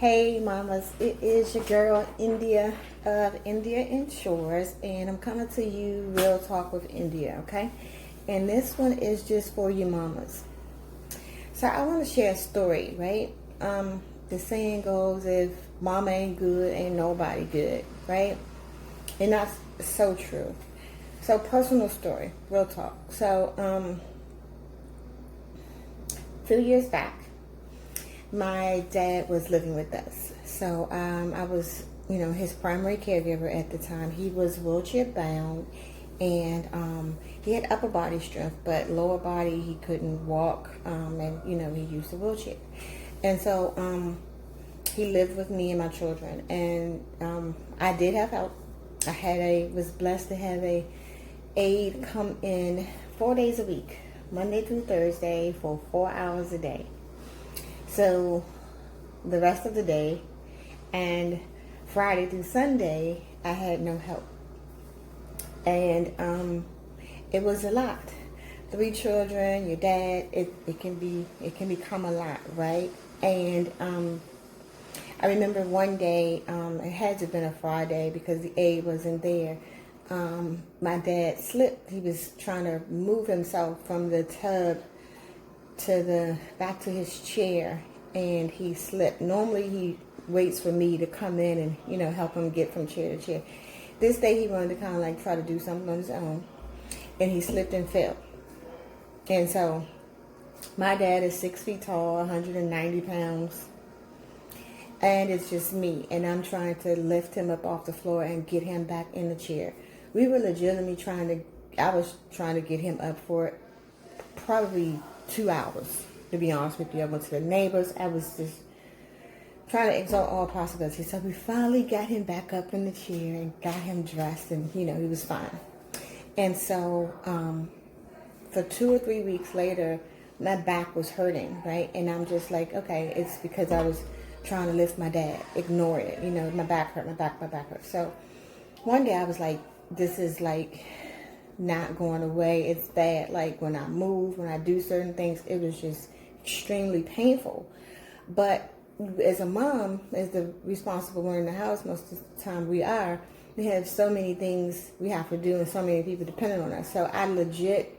Hey mamas, it is your girl India of India Insures, and I'm coming to you real talk with India, okay? And this one is just for you mamas. So I want to share a story, right? The saying goes, if mama ain't good, ain't nobody good, right? And that's so true. So personal story, real talk. So a few years back, my dad was living with us. So I was, his primary caregiver at the time. He was wheelchair bound, and he had upper body strength, but lower body he couldn't walk, and he used a wheelchair. And so he lived with me and my children, and I did have help. Was blessed to have a aide come in 4 days a week, Monday through Thursday, for 4 hours a day. So the rest of the day and Friday through Sunday, I had no help. And it was a lot. 3 children, your dad, it can become a lot, right? And I remember one day, it had to have been a Friday because the aide wasn't there. My dad slipped. He was trying to move himself from the tub back to his chair, and he slipped. Normally he waits for me to come in and help him get from chair to chair. This day he wanted to kind of like try to do something on his own, and he slipped and fell. And so my dad is 6 feet tall, 190 pounds, and it's just me, and I'm trying to lift him up off the floor and get him back in the chair. We were legitimately I was trying to get him up for probably 2 hours, to be honest with you. I went to the neighbors. I was just trying to exalt all possibilities. So we finally got him back up in the chair and got him dressed, and he was fine. And so for 2 or 3 weeks later, my back was hurting, right? And I'm just like, okay, it's because I was trying to lift my dad. Ignore it. My back hurt, my back hurt. So one day I was like, this is like not going away. It's bad. Like when I move, when I do certain things, it was just extremely painful. But as a mom, as the responsible one in the house, most of the time we have so many things we have to do and so many people depending on us. So I legit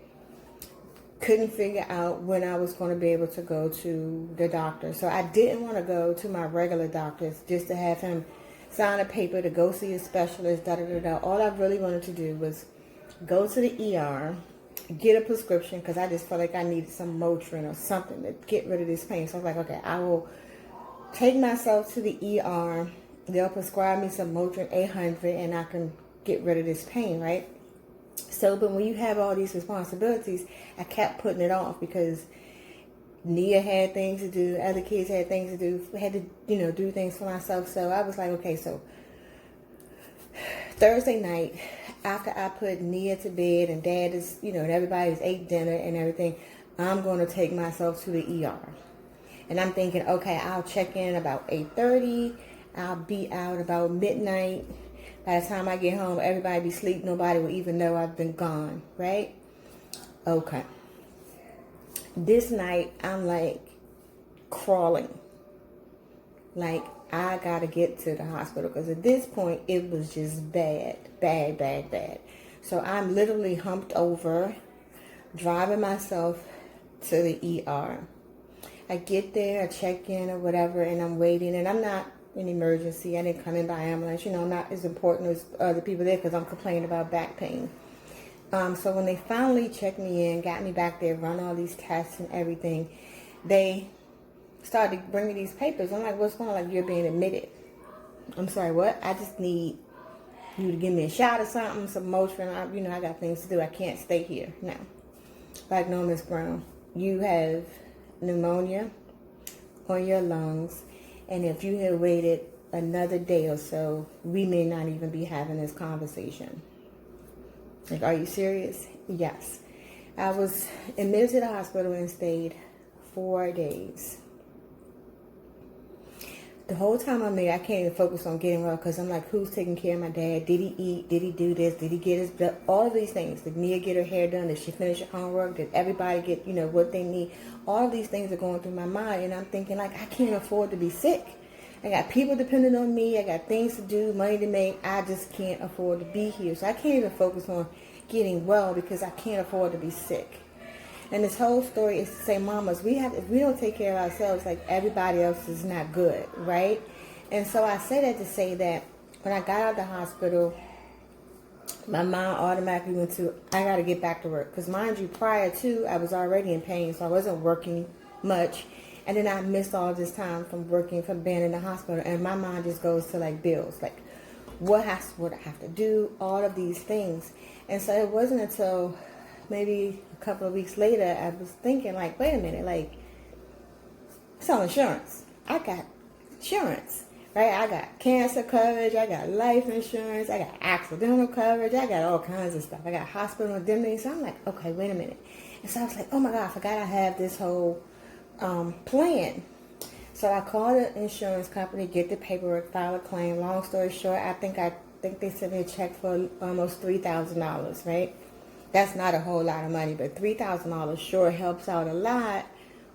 couldn't figure out when I was going to be able to go to the doctor. So I didn't want to go to my regular doctors just to have him sign a paper to go see a specialist, da-da-da-da. All I really wanted to do was go to the ER, get a prescription, because I just felt like I needed some Motrin or something to get rid of this pain. So I was like, okay, I will take myself to the ER. They'll prescribe me some Motrin 800 and I can get rid of this pain, right? So, but when you have all these responsibilities, I kept putting it off because Nia had things to do, other kids had things to do, had to, do things for myself. So I was like, okay, so Thursday night, after I put Nia to bed and Dad is, and everybody's ate dinner and everything, I'm going to take myself to the ER. And I'm thinking, okay, I'll check in about 8:30. I'll be out about midnight. By the time I get home, everybody be asleep. Nobody will even know I've been gone, right? Okay. This night, I'm like crawling. Like, I got to get to the hospital because at this point, it was just bad. So I'm literally humped over, driving myself to the ER. I get there, I check in or whatever, and I'm waiting, and I'm not in emergency. I didn't come in by ambulance. I'm not as important as other people there because I'm complaining about back pain. So when they finally checked me in, got me back there, run all these tests and everything, they started bringing these papers. I'm like, what's going on? Like, you're being admitted. I'm sorry, what? I just need you to give me a shot or something, some Motrin. I got things to do. I can't stay here. No. Like, no, Miss Brown, you have pneumonia on your lungs, and if you had waited another day or so, we may not even be having this conversation. Like, are you serious? Yes. I was admitted to the hospital and stayed 4 days. The whole time I'm there, I can't even focus on getting well because I'm like, who's taking care of my dad? Did he eat? Did he do this? Did he get his blood? All of these things. Did Nia get her hair done? Did she finish her homework? Did everybody get, what they need? All of these things are going through my mind, and I'm thinking, like, I can't afford to be sick. I got people depending on me. I got things to do, money to make. I just can't afford to be here. So I can't even focus on getting well because I can't afford to be sick. And this whole story is to say, mamas, if we don't take care of ourselves, like everybody else is not good, right? And so I say that to say that when I got out of the hospital, my mind automatically went to, I got to get back to work. Because mind you, prior to, I was already in pain, so I wasn't working much. And then I missed all this time from being in the hospital. And my mind just goes to like bills, like what I have to do, all of these things. And so it wasn't until maybe a couple of weeks later, I was thinking like, wait a minute, like it's on insurance. I got insurance, right? I got cancer coverage. I got life insurance. I got accidental coverage. I got all kinds of stuff. I got hospital indemnity. So I'm like, okay, wait a minute. And so I was like, oh my God, I forgot I have this whole plan. So I called the insurance company, get the paperwork, file a claim. Long story short, I think they sent me a check for almost $3,000, right? That's not a whole lot of money, but $3,000 sure helps out a lot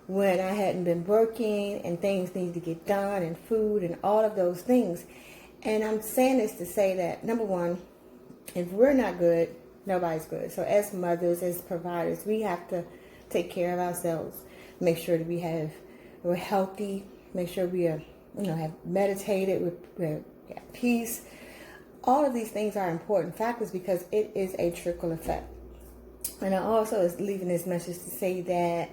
when I hadn't been working and things need to get done and food and all of those things. And I'm saying this to say that, number one, if we're not good, nobody's good. So as mothers, as providers, we have to take care of ourselves. Make sure that we're healthy. Make sure we are, have meditated, we're at peace. All of these things are important factors because it is a trickle effect. And I also is leaving this message to say that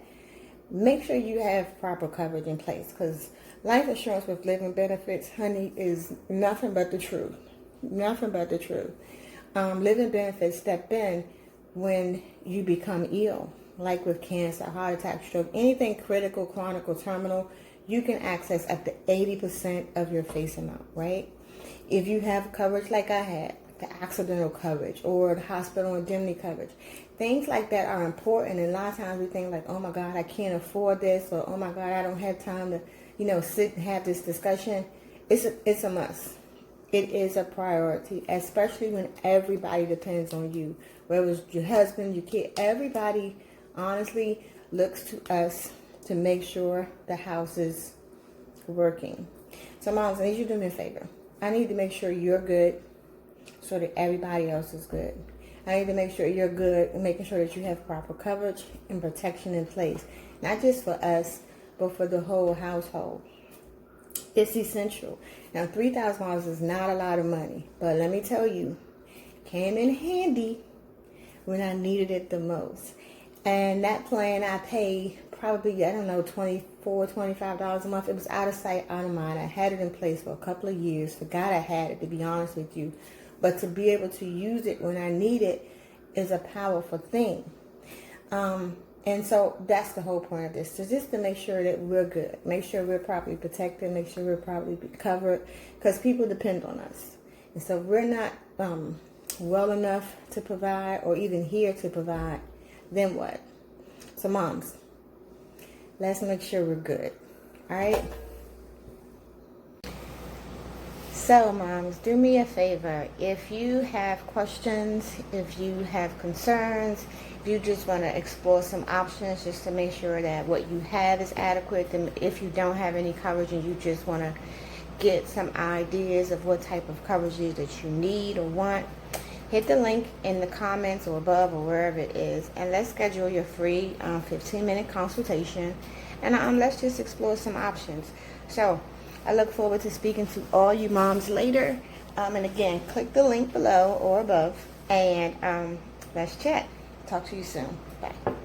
make sure you have proper coverage in place, because life insurance with living benefits, honey, is nothing but the truth. Nothing but the truth. Living benefits step in when you become ill, like with cancer, heart attack, stroke, anything critical, chronic, or terminal. You can access up to 80% of your face amount, right? If you have coverage like I had, the accidental coverage or the hospital indemnity coverage, things like that are important. And a lot of times we think like, oh my God, I can't afford this, or oh my God, I don't have time to, sit and have this discussion. It's a must. It is a priority, especially when everybody depends on you. Whether it's your husband, your kid, everybody honestly looks to us to make sure the house is working. So moms, I need you to do me a favor. I need to make sure you're good so that everybody else is good. I need to make sure you're good and making sure that you have proper coverage and protection in place. Not just for us, but for the whole household. It's essential. Now, $3,000 is not a lot of money, but let me tell you, it came in handy when I needed it the most. And that plan I paid probably, $24, $25 a month. It was out of sight, out of mind. I had it in place for a couple of years. Forgot I had it, to be honest with you. But to be able to use it when I need it is a powerful thing. And so that's the whole point of this. So just to make sure that we're good. Make sure we're properly protected. Make sure we're properly covered. Because people depend on us. And so if we're not well enough to provide or even here to provide, then what? So moms, let's make sure we're good. All right? So moms, do me a favor. If you have questions, if you have concerns, if you just want to explore some options just to make sure that what you have is adequate, then if you don't have any coverage and you just want to get some ideas of what type of coverages that you need or want, hit the link in the comments or above or wherever it is, and let's schedule your free 15-minute consultation, and let's just explore some options. So I look forward to speaking to all you moms later. And again, click the link below or above, and let's chat. Talk to you soon. Bye.